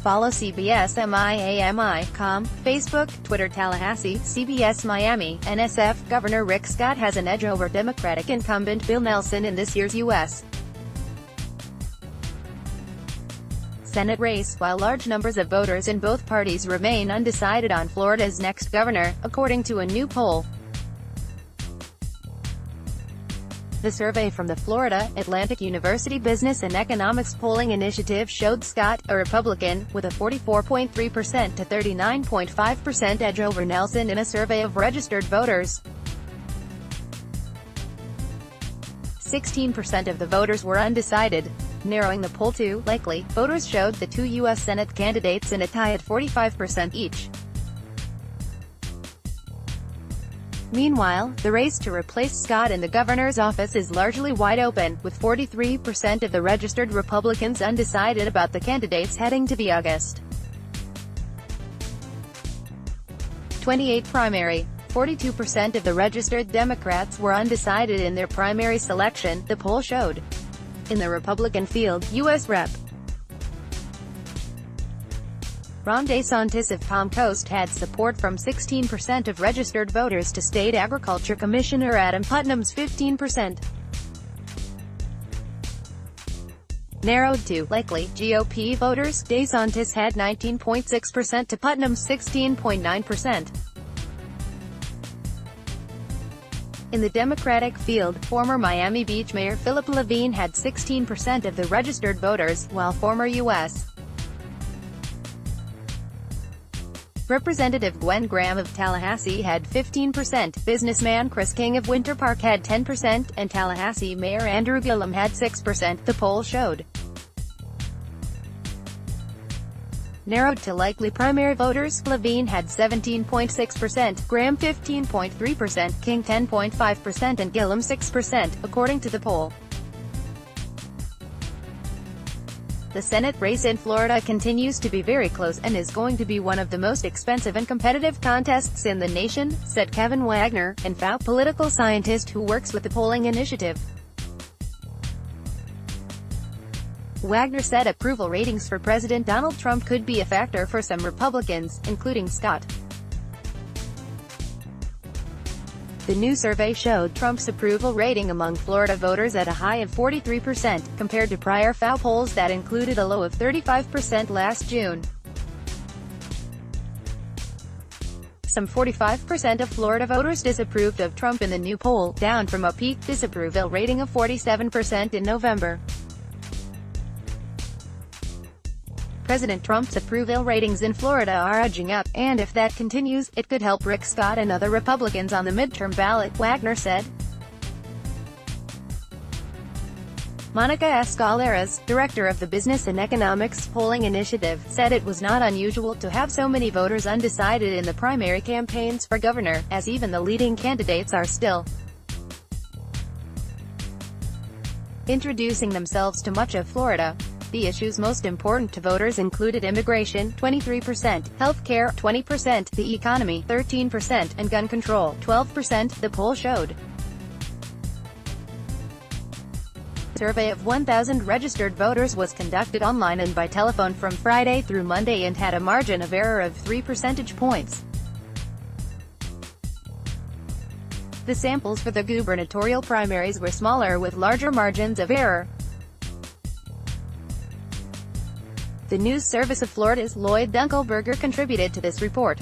Follow CBS Miami.com, Facebook, Twitter. Tallahassee, CBS Miami, NSF. Governor Rick Scott has an edge over Democratic incumbent Bill Nelson in this year's U.S. Senate race, while large numbers of voters in both parties remain undecided on Florida's next governor, according to a new poll. The survey from the Florida Atlantic University Business and Economics Polling Initiative showed Scott, a Republican, with a 44.3% to 39.5% edge over Nelson in a survey of registered voters. 16% of the voters were undecided, narrowing the poll to likely. Voters showed the two U.S. Senate candidates in a tie at 45% each. Meanwhile, the race to replace Scott in the governor's office is largely wide open, with 43% of the registered Republicans undecided about the candidates heading to the August 28 primary. 42% of the registered Democrats were undecided in their primary selection, the poll showed. In the Republican field, U.S. Rep. Ron DeSantis of Palm Coast had support from 16% of registered voters to State Agriculture Commissioner Adam Putnam's 15%. Narrowed to likely GOP voters, DeSantis had 19.6% to Putnam's 16.9%. In the Democratic field, former Miami Beach Mayor Philip Levine had 16% of the registered voters, while former U.S. Representative Gwen Graham of Tallahassee had 15%, businessman Chris King of Winter Park had 10%, and Tallahassee Mayor Andrew Gillum had 6%, the poll showed. Narrowed to likely primary voters, Levine had 17.6%, Graham 15.3%, King 10.5% and Gillum 6%, according to the poll. The Senate race in Florida continues to be very close, and is going to be one of the most expensive and competitive contests in the nation, said Kevin Wagner, an FAO political scientist who works with the polling initiative. Wagner said approval ratings for President Donald Trump could be a factor for some Republicans, including Scott. The new survey showed Trump's approval rating among Florida voters at a high of 43%, compared to prior FAO polls that included a low of 35% last June. Some 45% of Florida voters disapproved of Trump in the new poll, down from a peak disapproval rating of 47% in November. President Trump's approval ratings in Florida are edging up, and if that continues, it could help Rick Scott and other Republicans on the midterm ballot, Wagner said. Monica Escaleras, director of the Business and Economics Polling Initiative, said it was not unusual to have so many voters undecided in the primary campaigns for governor, as even the leading candidates are still introducing themselves to much of Florida. The issues most important to voters included immigration, 23%, health care, 20%, the economy, 13%, and gun control, 12%, the poll showed. A survey of 1,000 registered voters was conducted online and by telephone from Friday through Monday and had a margin of error of 3 percentage points. The samples for the gubernatorial primaries were smaller with larger margins of error. The news service of Florida's Lloyd Dunkelberger contributed to this report.